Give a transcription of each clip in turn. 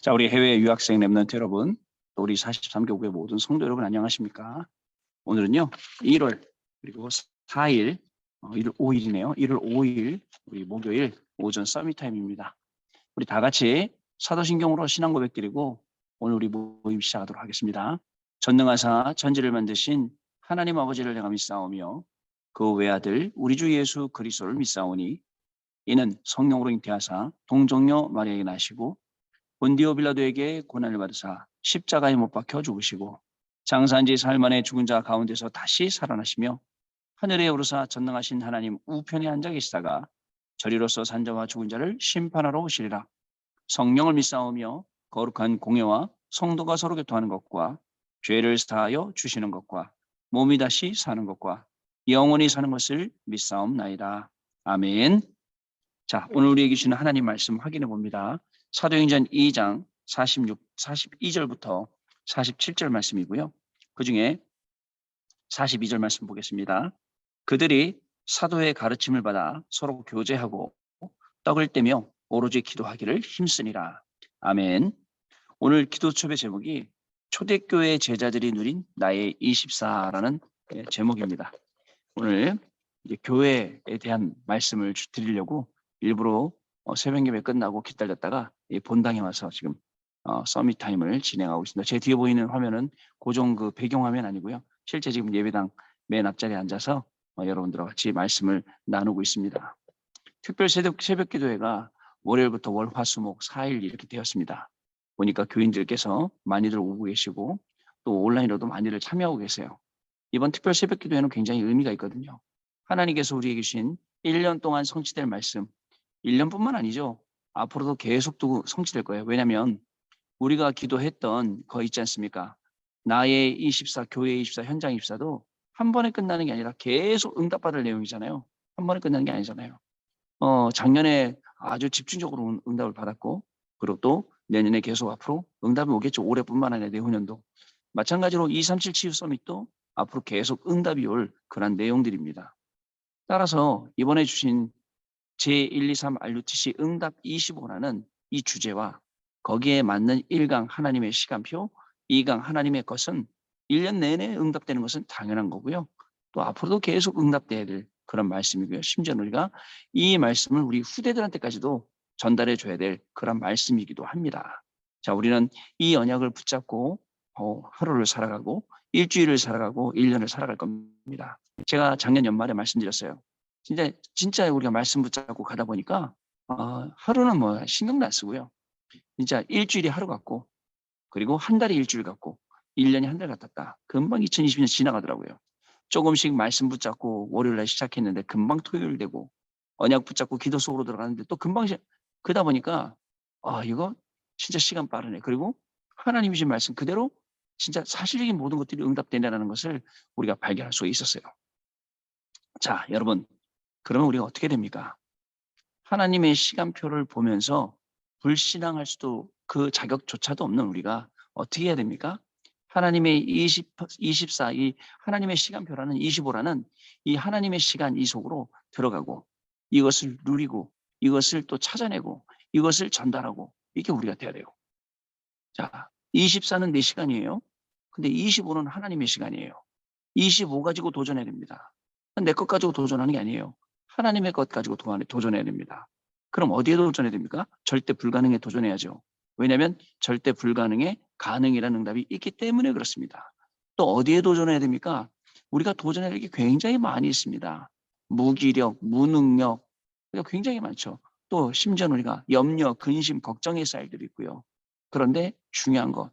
자, 우리 해외 유학생 랩런트 여러분, 또 우리 43개국의 모든 성도 여러분 안녕하십니까? 오늘은요, 1월 그리고 4일, 1월 5일이네요. 1월 5일 우리 목요일 오전 서밋 타임입니다. 우리 다 같이 사도신경으로 신앙 고백드리고 오늘 우리 모임 시작하도록 하겠습니다. 전능하사 천지를 만드신 하나님 아버지를 내가 믿사오며 그 외아들 우리 주 예수 그리스도를 믿사오니 이는 성령으로 잉태하사 동정녀 마리아에게 나시고 본디오 빌라도에게 고난을 받으사 십자가에 못 박혀 죽으시고 장사한 지 사흘 만에 죽은 자 가운데서 다시 살아나시며 하늘에 오르사 전능하신 하나님 우편에 앉아 계시다가 저리로서 산자와 죽은 자를 심판하러 오시리라. 성령을 믿사오며 거룩한 공예와 성도가 서로 교통하는 것과 죄를 사하여 주시는 것과 몸이 다시 사는 것과 영원히 사는 것을 믿사옵나이다. 아멘. 자, 오늘 우리에게 주시는 하나님 말씀 확인해 봅니다. 사도행전 2장 42절부터 47절 말씀이고요. 그중에 42절 말씀 보겠습니다. 그들이 사도의 가르침을 받아 서로 교제하고 떡을 떼며 오로지 기도하기를 힘쓰니라. 아멘. 오늘 기도 첩의 제목이 초대교회 제자들이 누린 나의 24라는 제목입니다. 오늘 이제 교회에 대한 말씀을 드리려고 일부러 새벽 예배 끝나고 기다렸다가 본당에 와서 지금 서밋 타임을 진행하고 있습니다. 제 뒤에 보이는 화면은 고정 그 배경 화면 아니고요. 실제 지금 예배당 맨 앞자리에 앉아서 여러분들과 같이 말씀을 나누고 있습니다. 특별 새벽 기도회가 월요일부터 월, 화, 수, 목 4일 이렇게 되었습니다. 보니까 교인들께서 많이들 오고 계시고 또 온라인으로도 많이들 참여하고 계세요. 이번 특별 새벽 기도회는 굉장히 의미가 있거든요. 하나님께서 우리에게 주신 1년 동안 성취될 말씀, 1년뿐만 아니죠. 앞으로도 계속 성취될 거예요. 왜냐하면 우리가 기도했던 거 있지 않습니까? 나의 24, 교회 24, 현장 24도 한 번에 끝나는 게 아니라 계속 응답받을 내용이잖아요. 한 번에 끝나는 게 아니잖아요. 작년에 아주 집중적으로 응답을 받았고, 그리고 또 내년에 계속 앞으로 응답이 오겠죠. 올해뿐만 아니라 내후년도. 마찬가지로 237 치유 서밋도 앞으로 계속 응답이 올 그런 내용들입니다. 따라서 이번에 주신 제123 RUTC 응답 25라는 이 주제와 거기에 맞는 1강 하나님의 시간표, 2강 하나님의 것은 1년 내내 응답되는 것은 당연한 거고요. 또 앞으로도 계속 응답돼야 될 그런 말씀이고요. 심지어 우리가 이 말씀을 우리 후대들한테까지도 전달해 줘야 될 그런 말씀이기도 합니다. 자, 우리는 이 언약을 붙잡고 하루를 살아가고 일주일을 살아가고 1년을 살아갈 겁니다. 제가 작년 연말에 말씀드렸어요. 진짜 우리가 말씀 붙잡고 가다 보니까 하루는 뭐 신경도 안 쓰고요. 진짜 일주일이 하루 같고 그리고 한 달이 일주일 같고 1년이 한 달 같았다. 금방 2020년 지나가더라고요. 조금씩 말씀 붙잡고 월요일날 시작했는데 금방 토요일 되고 언약 붙잡고 기도 속으로 들어가는데 또 금방 그러다 보니까 이거 진짜 시간 빠르네. 그리고 하나님이 주신 말씀 그대로 진짜 사실적인 모든 것들이 응답된다는 것을 우리가 발견할 수 있었어요. 자, 여러분, 그러면 우리가 어떻게 됩니까? 하나님의 시간표를 보면서 불신앙할 수도 그 자격조차도 없는 우리가 어떻게 해야 됩니까? 하나님의 24, 이 하나님의 시간표라는 25라는 이 하나님의 시간 이 속으로 들어가고 이것을 누리고 이것을 또 찾아내고 이것을 전달하고 이게 우리가 돼야 돼요. 자, 24는 내 시간이에요. 근데 25는 하나님의 시간이에요. 25 가지고 도전해야 됩니다. 내 것 가지고 도전하는 게 아니에요. 하나님의 것 가지고 도전해야 됩니다. 그럼 어디에 도전해야 됩니까? 절대 불가능에 도전해야죠. 왜냐하면 절대 불가능에 가능이라는 응답이 있기 때문에 그렇습니다. 또 어디에 도전해야 됩니까? 우리가 도전해야 될 게 굉장히 많이 있습니다. 무기력, 무능력, 굉장히 많죠. 또 심지어 우리가 염려, 근심, 걱정의 쌀들이 있고요. 그런데 중요한 것,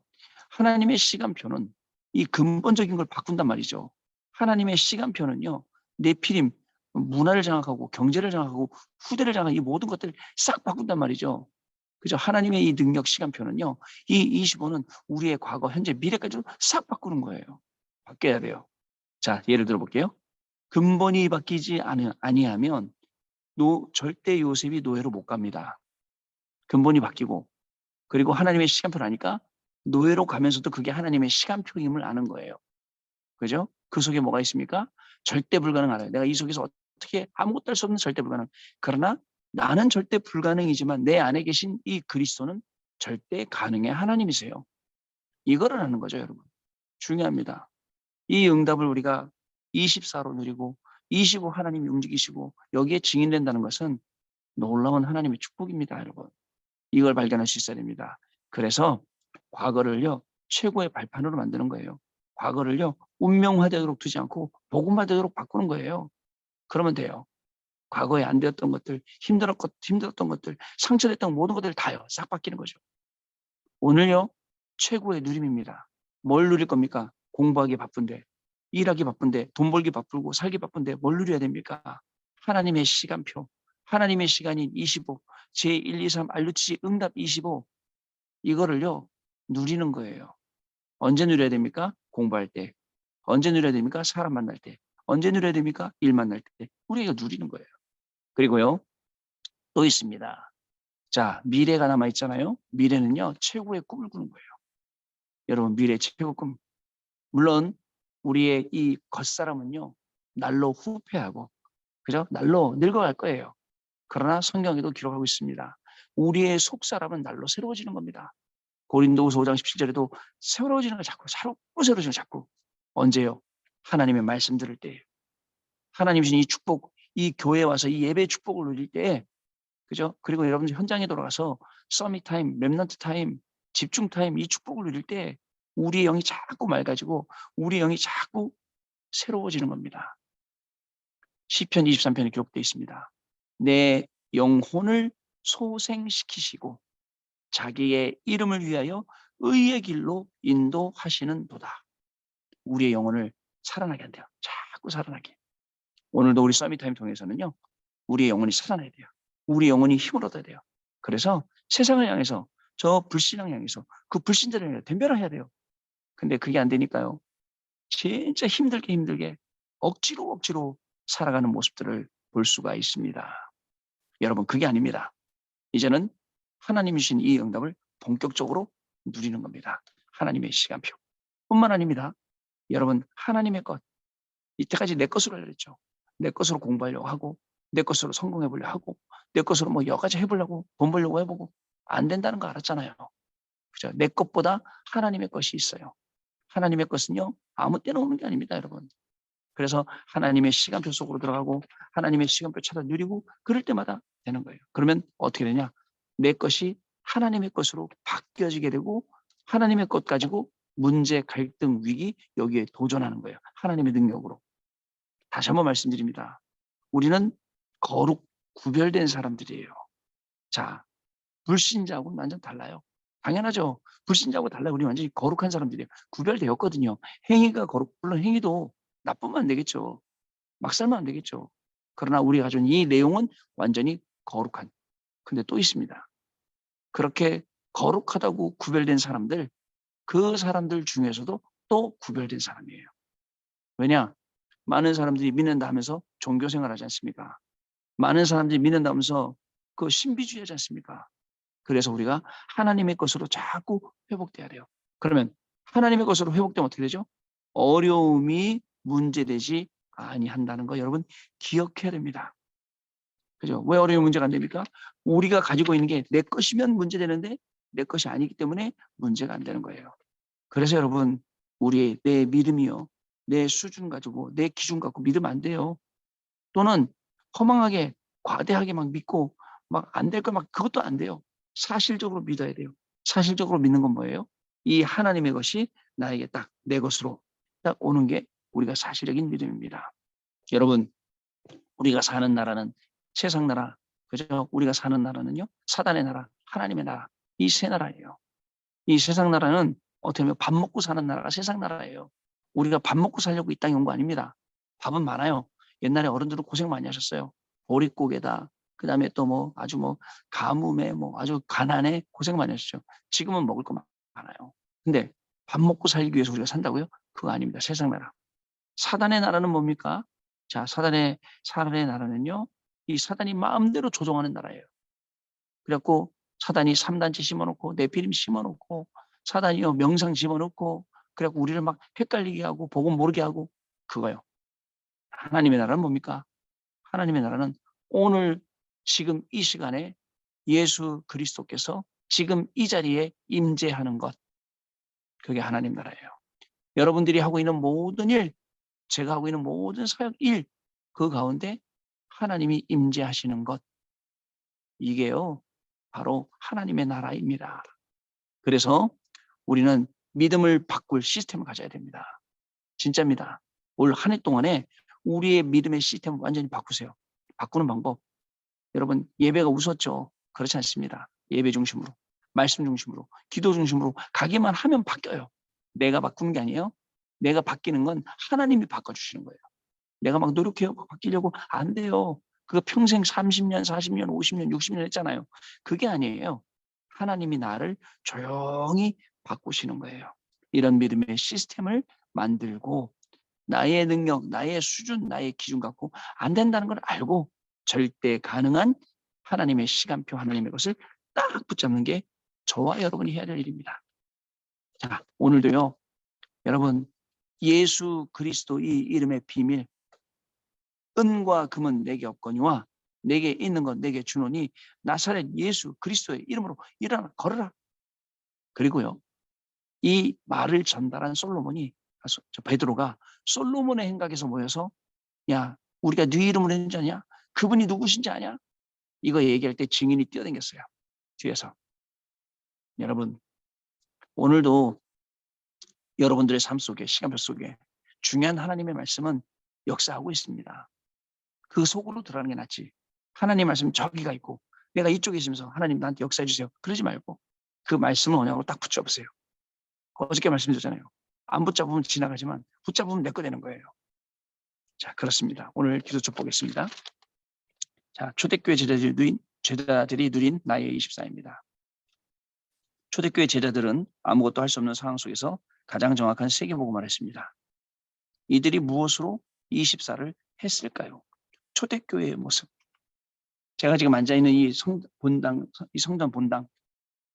하나님의 시간표는 이 근본적인 걸 바꾼단 말이죠. 하나님의 시간표는요, 네피림, 문화를 장악하고 경제를 장악하고 후대를 장악하고 이 모든 것들을 싹 바꾼단 말이죠. 그죠? 하나님의 이 능력 시간표는요, 이 25는 우리의 과거, 현재, 미래까지도 싹 바꾸는 거예요. 바뀌어야 돼요. 자, 예를 들어 볼게요. 근본이 바뀌지 아니하면 절대 요셉이 노예로 못 갑니다. 근본이 바뀌고 그리고 하나님의 시간표를 아니까 노예로 가면서도 그게 하나님의 시간표임을 아는 거예요. 그죠? 그 속에 뭐가 있습니까? 절대 불가능 알아요. 내가 이 속에서 어떻게 아무것도 할 수 없는 절대 불가능. 그러나 나는 절대 불가능이지만 내 안에 계신 이 그리스도는 절대 가능의 하나님이세요. 이거를 하는 거죠, 여러분. 중요합니다. 이 응답을 우리가 24로 누리고 25 하나님이 움직이시고 여기에 증인된다는 것은 놀라운 하나님의 축복입니다, 여러분. 이걸 발견할 수 있어야 됩니다. 그래서 과거를요, 최고의 발판으로 만드는 거예요. 과거를요, 운명화되도록 두지 않고 복음화되도록 바꾸는 거예요. 그러면 돼요. 과거에 안 되었던 것들, 힘들었던 것들, 상처됐던 모든 것들 다요. 싹 바뀌는 거죠. 오늘요, 최고의 누림입니다. 뭘 누릴 겁니까? 공부하기 바쁜데, 일하기 바쁜데, 돈 벌기 바쁘고 살기 바쁜데 뭘 누려야 됩니까? 하나님의 시간표, 하나님의 시간인 25, 제1, 2, 3, 알루치 응답 25, 이거를요, 누리는 거예요. 언제 누려야 됩니까? 공부할 때. 언제 누려야 됩니까? 사람 만날 때. 언제 누려야 됩니까? 일 만날 때. 우리가 누리는 거예요. 그리고요, 또 있습니다. 자, 미래가 남아있잖아요. 미래는요, 최고의 꿈을 꾸는 거예요. 여러분, 미래 최고 꿈. 물론, 우리의 이 겉사람은요, 날로 후퇴하고, 그죠? 날로 늙어갈 거예요. 그러나 성경에도 기록하고 있습니다. 우리의 속사람은 날로 새로워지는 겁니다. 고린도후서 5장 17절에도 새로워지는 걸 자꾸 새로워지는 걸 자꾸. 언제요? 하나님의 말씀 들을 때예요. 하나님 주신 이 축복, 이 교회에 와서 이 예배 축복을 누릴 때에, 그죠? 그리고 여러분들 현장에 돌아가서 서밋 타임, 렘넌트 타임, 집중 타임, 이 축복을 누릴 때 우리의 영이 자꾸 맑아지고 우리의 영이 자꾸 새로워지는 겁니다. 시편 23편에 기록되어 있습니다. 내 영혼을 소생시키시고 자기의 이름을 위하여 의의 길로 인도하시는 도다. 우리의 영혼을 살아나게 한대요. 자꾸 살아나게. 오늘도 우리 서밋타임 통해서는요. 우리의 영혼이 살아나야 돼요. 우리 영혼이 힘을 얻어야 돼요. 그래서 세상을 향해서 저 불신앙을 향해서 그 불신자를 향해서 덤벼라 해야 돼요. 근데 그게 안 되니까요. 진짜 힘들게 억지로 살아가는 모습들을 볼 수가 있습니다. 여러분 그게 아닙니다. 이제는 하나님이 주신 이 응답을 본격적으로 누리는 겁니다. 하나님의 시간표. 뿐만 아닙니다. 여러분 하나님의 것. 이때까지 내 것으로 하려고 했죠. 내 것으로 공부하려고 하고 내 것으로 성공해 보려고 하고 내 것으로 뭐 여러 가지 해보려고 돈 벌려고 해보고 안 된다는 거 알았잖아요. 그죠? 내 것보다 하나님의 것이 있어요. 하나님의 것은요 아무 때나 오는 게 아닙니다, 여러분. 그래서 하나님의 시간표 속으로 들어가고 하나님의 시간표 찾아 누리고 그럴 때마다 되는 거예요. 그러면 어떻게 되냐? 내 것이 하나님의 것으로 바뀌어지게 되고 하나님의 것 가지고 문제, 갈등, 위기 여기에 도전하는 거예요. 하나님의 능력으로. 다시 한번 말씀드립니다. 우리는 거룩 구별된 사람들이에요. 자, 불신자하고는 완전 달라요. 당연하죠. 불신자하고 달라요. 우리 완전히 거룩한 사람들이에요. 구별되었거든요. 행위가 물론 행위도 나쁘면 안 되겠죠. 막 살면 안 되겠죠. 그러나 우리가 가진 이 내용은 완전히 거룩한. 근데 또 있습니다. 그렇게 거룩하다고 구별된 사람들, 그 사람들 중에서도 또 구별된 사람이에요. 왜냐? 많은 사람들이 믿는다 하면서 종교 생활하지 않습니까? 많은 사람들이 믿는다 하면서 그 신비주의하지 않습니까? 그래서 우리가 하나님의 것으로 자꾸 회복돼야 돼요. 그러면 하나님의 것으로 회복되면 어떻게 되죠? 어려움이 문제되지 아니한다는 거 여러분 기억해야 됩니다. 그죠? 왜 어려운 문제가 안 됩니까? 우리가 가지고 있는 게 내 것이면 문제되는데 내 것이 아니기 때문에 문제가 안 되는 거예요. 그래서 여러분 우리의 내 믿음이요. 내 수준 가지고 내 기준 갖고 믿으면 안 돼요. 또는 허망하게 과대하게 막 믿고 막 안 될 거 막 그것도 안 돼요. 사실적으로 믿어야 돼요. 사실적으로 믿는 건 뭐예요? 이 하나님의 것이 나에게 딱 내 것으로 딱 오는 게 우리가 사실적인 믿음입니다. 여러분 우리가 사는 나라는 세상 나라, 그죠? 우리가 사는 나라는요, 사단의 나라, 하나님의 나라, 이 세 나라예요. 이 세상 나라는 어떻게 보면 밥 먹고 사는 나라가 세상 나라예요. 우리가 밥 먹고 살려고 이 땅에 온 거 아닙니다. 밥은 많아요. 옛날에 어른들은 고생 많이 하셨어요. 보릿고개다. 그 다음에 또 뭐 아주 뭐 가뭄에 뭐 아주 가난에 고생 많이 하셨죠. 지금은 먹을 거 많아요. 근데 밥 먹고 살기 위해서 우리가 산다고요? 그거 아닙니다. 세상 나라. 사단의 나라는 뭡니까? 자, 사단의 나라는요, 이 사단이 마음대로 조종하는 나라예요. 그래갖고 사단이 3단체 심어놓고, 네피림 심어놓고, 사단이요, 명상 집어넣고, 그래갖고 우리를 막 헷갈리게 하고, 복음 모르게 하고, 그거요. 하나님의 나라는 뭡니까? 하나님의 나라는 오늘, 지금 이 시간에 예수 그리스도께서 지금 이 자리에 임재하는 것, 그게 하나님 나라예요. 여러분들이 하고 있는 모든 일, 제가 하고 있는 모든 사역 일, 그 가운데 하나님이 임재하시는 것, 이게요 바로 하나님의 나라입니다. 그래서 우리는 믿음을 바꿀 시스템을 가져야 됩니다. 진짜입니다. 올 한 해 동안에 우리의 믿음의 시스템을 완전히 바꾸세요. 바꾸는 방법, 여러분 예배가 웃었죠? 그렇지 않습니다. 예배 중심으로, 말씀 중심으로, 기도 중심으로 가기만 하면 바뀌어요. 내가 바꾸는 게 아니에요. 내가 바뀌는 건 하나님이 바꿔주시는 거예요. 내가 막 노력해요. 바뀌려고 안 돼요. 그거 평생 30년, 40년, 50년, 60년 했잖아요. 그게 아니에요. 하나님이 나를 조용히 바꾸시는 거예요. 이런 믿음의 시스템을 만들고 나의 능력, 나의 수준, 나의 기준 갖고 안 된다는 걸 알고 절대 가능한 하나님의 시간표, 하나님의 것을 딱 붙잡는 게 저와 여러분이 해야 될 일입니다. 자, 오늘도요. 여러분 예수 그리스도 이 이름의 비밀, 은과 금은 내게 없거니와 내게 있는 것 내게 주노니 나사렛 예수 그리스도의 이름으로 일어나 걸어라. 그리고요. 이 말을 전달한 솔로몬이, 베드로가 솔로몬의 행각에서 모여서 야 우리가 네 이름으로 했는 지 아냐? 그분이 누구신지 아냐? 이거 얘기할 때 증인이 뛰어다녔어요. 뒤에서. 여러분 오늘도 여러분들의 삶 속에, 시간표 속에 중요한 하나님의 말씀은 역사하고 있습니다. 그 속으로 들어가는 게 낫지. 하나님 말씀 저기가 있고 내가 이쪽에 있으면서 하나님 나한테 역사해 주세요. 그러지 말고 그 말씀을 언약으로 딱 붙잡으세요. 어저께 말씀드렸잖아요. 안 붙잡으면 지나가지만 붙잡으면 내 거 되는 거예요. 자, 그렇습니다. 오늘 기도 좀 보겠습니다. 자, 초대교회 제자들이 누린 나의 24입니다. 초대교회 제자들은 아무것도 할 수 없는 상황 속에서 가장 정확한 세계복음을 했습니다. 이들이 무엇으로 24를 했을까요? 초대교회의 모습. 제가 지금 앉아있는 이 성전 본당,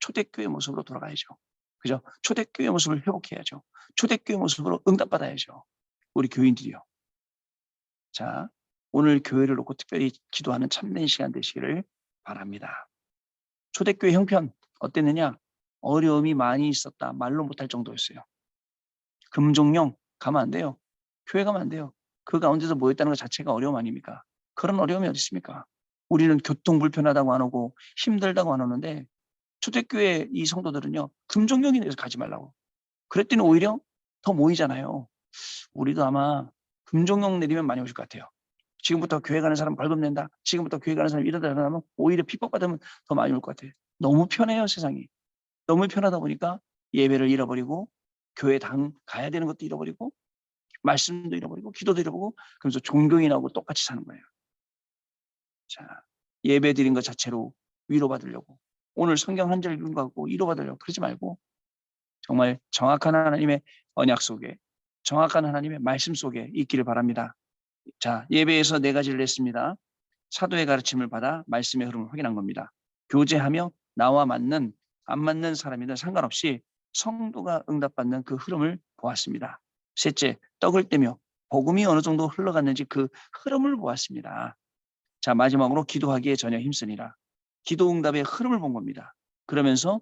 초대교회 모습으로 돌아가야죠. 그죠? 초대교회 모습을 회복해야죠. 초대교회 모습으로 응답받아야죠. 우리 교인들이요. 자, 오늘 교회를 놓고 특별히 기도하는 참된 시간 되시기를 바랍니다. 초대교회 형편 어땠느냐? 어려움이 많이 있었다. 말로 못할 정도였어요. 금종령 가면 안 돼요. 교회 가면 안 돼요. 그 가운데서 모였다는 것 자체가 어려움 아닙니까? 그런 어려움이 어디 있습니까? 우리는 교통 불편하다고 안 오고 힘들다고 안 오는데 초대교회 이 성도들은요. 금종령이 돼서 가지 말라고. 그랬더니 오히려 더 모이잖아요. 우리도 아마 금종령 내리면 많이 오실 것 같아요. 지금부터 교회 가는 사람 벌금 낸다. 지금부터 교회 가는 사람 이러다 하면 오히려 핍박받으면 더 많이 올 것 같아요. 너무 편해요, 세상이. 너무 편하다 보니까 예배를 잃어버리고 교회 당 가야 되는 것도 잃어버리고 말씀도 잃어버리고 기도도 잃어버리고 그러면서 종교인하고 똑같이 사는 거예요. 자, 예배 드린 것 자체로 위로받으려고 오늘 성경 한 절 읽은 거 갖고 위로받으려고 그러지 말고 정말 정확한 하나님의 언약 속에 정확한 하나님의 말씀 속에 있기를 바랍니다. 자, 예배에서 네 가지를 했습니다. 사도의 가르침을 받아 말씀의 흐름을 확인한 겁니다. 교제하며 나와 맞는 안 맞는 사람이든 상관없이 성도가 응답받는 그 흐름을 보았습니다. 셋째, 떡을 떼며 복음이 어느 정도 흘러갔는지 그 흐름을 보았습니다. 자, 마지막으로 기도하기에 전혀 힘쓰니라. 기도 응답의 흐름을 본 겁니다. 그러면서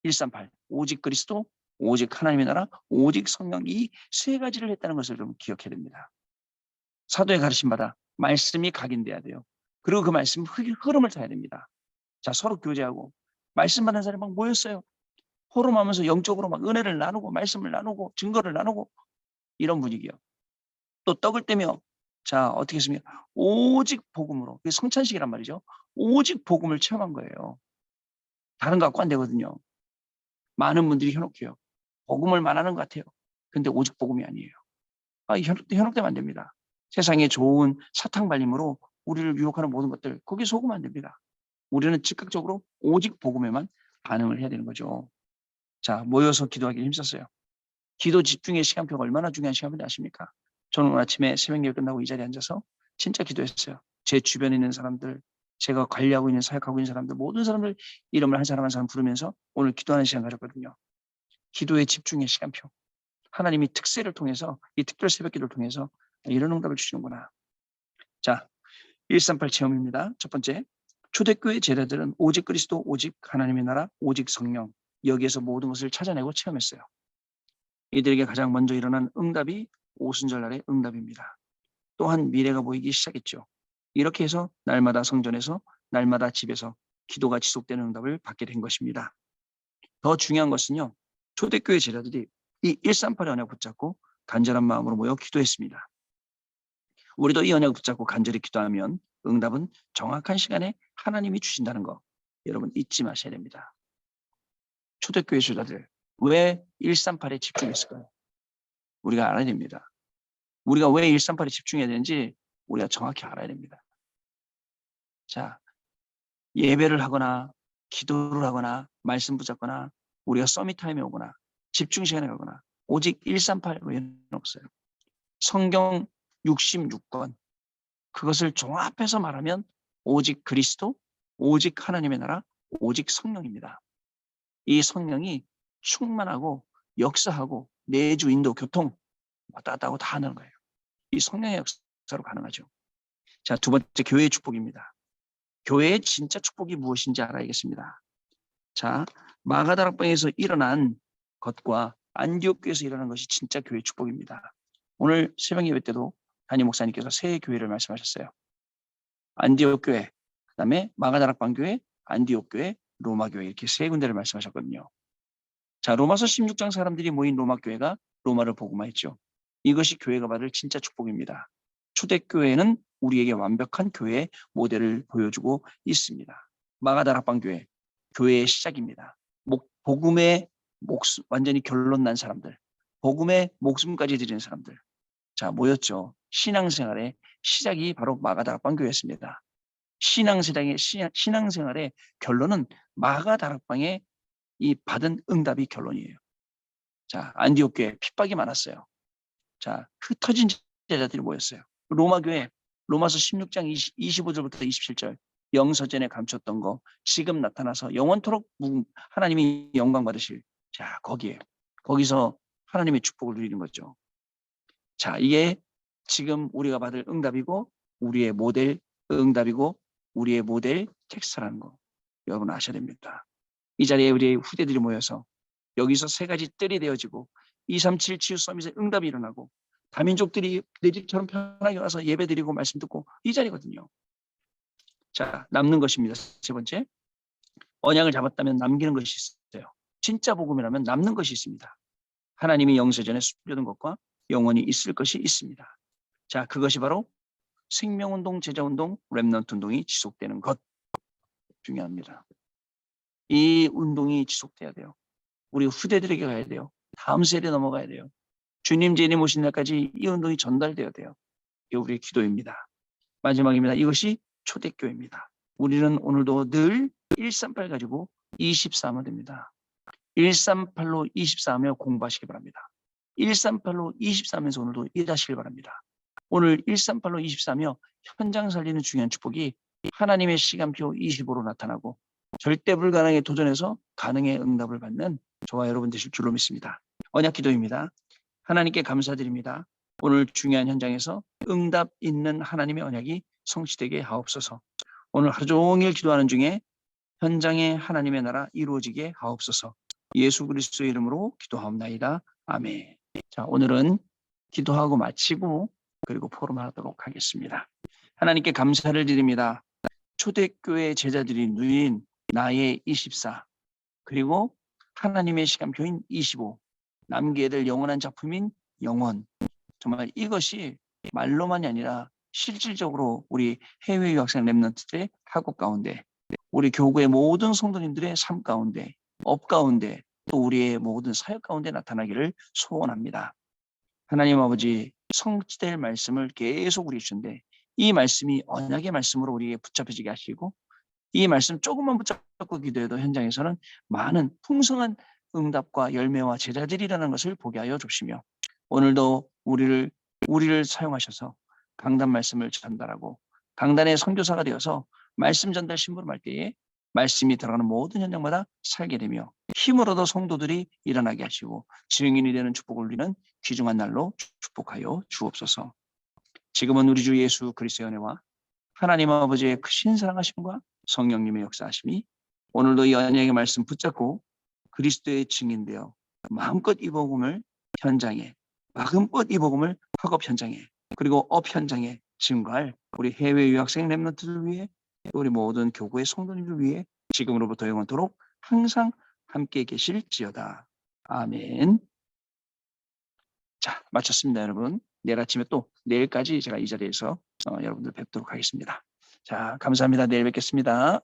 138, 오직 그리스도, 오직 하나님의 나라, 오직 성령 이 세 가지를 했다는 것을 좀 기억해야 됩니다. 사도의 가르침마다 말씀이 각인돼야 돼요. 그리고 그 말씀 흐름을 타야 됩니다. 자, 서로 교제하고 말씀 받는 사람이 막 모였어요. 호름하면서 영적으로 막 은혜를 나누고 말씀을 나누고 증거를 나누고 이런 분위기요. 또 떡을 떼며 자 어떻게 했습니까? 오직 복음으로 그게 성찬식이란 말이죠. 오직 복음을 체험한 거예요. 다른 거 갖고 안 되거든요. 많은 분들이 현혹해요. 복음을 말하는 것 같아요. 근데 오직 복음이 아니에요. 현혹되면 안 됩니다. 세상에 좋은 사탕 발림으로 우리를 유혹하는 모든 것들 거기에 속으면 안 됩니다. 우리는 즉각적으로 오직 복음에만 반응을 해야 되는 거죠. 자, 모여서 기도하기 힘썼어요. 기도 집중의 시간표가 얼마나 중요한 시간인지 아십니까? 저는 오늘 아침에 새벽예배 끝나고 이 자리에 앉아서 진짜 기도했어요. 제 주변에 있는 사람들, 제가 관리하고 있는 사역하고 있는 사람들, 모든 사람들 이름을 한 사람 한 사람 부르면서 오늘 기도하는 시간 가졌거든요. 기도의 집중의 시간표. 하나님이 특세를 통해서 이 특별 새벽기도를 통해서 이런 응답을 주시는구나. 자, 138 체험입니다. 첫 번째, 초대교회 제자들은 오직 그리스도, 오직 하나님의 나라, 오직 성령, 여기에서 모든 것을 찾아내고 체험했어요. 이들에게 가장 먼저 일어난 응답이 오순절날의 응답입니다. 또한 미래가 보이기 시작했죠. 이렇게 해서 날마다 성전에서, 날마다 집에서 기도가 지속되는 응답을 받게 된 것입니다. 더 중요한 것은요, 초대교회 제자들이 이 138 언약 붙잡고 간절한 마음으로 모여 기도했습니다. 우리도 이 언약 붙잡고 간절히 기도하면 응답은 정확한 시간에 하나님이 주신다는 거 여러분 잊지 마셔야 됩니다. 초대교회 제자들 왜 138에 집중했을까요? 우리가 알아야 됩니다. 우리가 왜 138에 집중해야 되는지 우리가 정확히 알아야 됩니다. 자, 예배를 하거나 기도를 하거나 말씀 붙잡거나 우리가 서밋 타임에 오거나 집중 시간에 가거나 오직 138 외에는 없어요. 성경 66권 그것을 종합해서 말하면 오직 그리스도, 오직 하나님의 나라, 오직 성령입니다. 이 성령이 충만하고 역사하고 내주, 인도, 교통 왔다 갔다 하고 다 하는 거예요. 이 성령의 역사로 가능하죠. 자, 두 번째 교회의 축복입니다. 교회의 진짜 축복이 무엇인지 알아야겠습니다. 자, 마가다락방에서 일어난 것과 안디옥교에서 일어난 것이 진짜 교회의 축복입니다. 오늘 새벽 예배 때도 담임 목사님께서 세 교회를 말씀하셨어요. 안디옥 교회, 그다음에 마가다락방 교회, 안디옥 교회, 로마 교회 이렇게 세 군데를 말씀하셨거든요. 자, 로마서 16장 사람들이 모인 로마 교회가 로마를 복음화했죠. 이것이 교회가 받을 진짜 축복입니다. 초대교회는 우리에게 완벽한 교회의 모델을 보여주고 있습니다. 마가다락방 교회, 교회의 시작입니다. 복음의 목숨, 완전히 결론 난 사람들, 복음의 목숨까지 드리는 사람들, 자 모였죠. 신앙생활의 시작이 바로 마가다락방 교회였습니다. 신앙생활의 결론은 마가다락방의 이 받은 응답이 결론이에요. 자, 안디옥 교회 핍박이 많았어요. 자, 흩어진 제자들이 모였어요. 로마 교회, 로마서 16장 25절부터 27절 영서전에 감췄던 거 지금 나타나서 영원토록 하나님이 영광 받으실, 자 거기에 거기서 하나님의 축복을 누리는 거죠. 자, 이게 지금 우리가 받을 응답이고 우리의 모델 응답이고 우리의 모델 텍스트라는 거 여러분 아셔야 됩니다. 이 자리에 우리의 후대들이 모여서 여기서 세 가지 뜰이 되어지고 237 치유 서밋의 응답이 일어나고 다민족들이 내 집처럼 편하게 와서 예배드리고 말씀 듣고 이 자리거든요. 자, 남는 것입니다. 세 번째, 언약을 잡았다면 남기는 것이 있어요. 진짜 복음이라면 남는 것이 있습니다. 하나님이 영세전에 숨겨둔 것과 영원히 있을 것이 있습니다. 자, 그것이 바로 생명운동, 제자운동, 렘넌트 운동이 지속되는 것 중요합니다. 이 운동이 지속돼야 돼요. 우리 후대들에게 가야 돼요. 다음 세대 넘어가야 돼요. 주님 재림 오신 날까지 이 운동이 전달되어야 돼요. 이게 우리의 기도입니다. 마지막입니다. 이것이 초대교회입니다. 우리는 오늘도 늘 138 가지고 24하면 됩니다. 138로 24하며 공부하시기 바랍니다. 138로 24하면서 오늘도 일하시길 바랍니다. 오늘 138로 24며 현장 살리는 중요한 축복이 하나님의 시간표 25로 나타나고 절대 불가능에 도전해서 가능의 응답을 받는 저와 여러분 되실 줄로 믿습니다. 언약 기도입니다. 하나님께 감사드립니다. 오늘 중요한 현장에서 응답 있는 하나님의 언약이 성취되게 하옵소서. 오늘 하루 종일 기도하는 중에 현장에 하나님의 나라 이루어지게 하옵소서. 예수 그리스도의 이름으로 기도하옵나이다. 아멘. 자, 오늘은 기도하고 마치고 그리고 포럼하도록 하겠습니다. 하나님께 감사를 드립니다. 초대교회 제자들이 누린 나의 24 그리고 하나님의 시간표인 25 남기게 될 영원한 작품인 영원, 정말 이것이 말로만이 아니라 실질적으로 우리 해외 유학생 렘넌트들의 학업 가운데 우리 교구의 모든 성도님들의 삶 가운데 업 가운데 또 우리의 모든 사역 가운데 나타나기를 소원합니다. 하나님 아버지 성취될 말씀을 계속 우리 주신데 이 말씀이 언약의 말씀으로 우리에게 붙잡혀지게 하시고 이 말씀 조금만 붙잡고 기도해도 현장에서는 많은 풍성한 응답과 열매와 제자들이라는 것을 보게 하여 주시며 오늘도 우리를 사용하셔서 강단 말씀을 전달하고 강단의 선교사가 되어서 말씀 전달 심부름할 때에 말씀이 들어가는 모든 현장마다 살게 되며 힘으로도 성도들이 일어나게 하시고 증인이 되는 축복을 누리는 귀중한 날로 축복하여 주옵소서. 지금은 우리 주 예수 그리스도의 은혜와 하나님 아버지의 크신 사랑하심과 성령님의 역사하심이 오늘도 이 언약의 말씀 붙잡고 그리스도의 증인되어 마음껏 이 복음을 현장에, 마음껏 이 복음을 학업 현장에, 그리고 업 현장에 증거할 우리 해외 유학생 렘넌트들 위해, 또 우리 모든 교구의 성도님들 위해 지금으로부터 영원토록 항상 함께 계실지어다. 아멘. 자, 마쳤습니다, 여러분. 내일 아침에 또 내일까지 제가 이 자리에서 여러분들 뵙도록 하겠습니다. 자, 감사합니다. 내일 뵙겠습니다.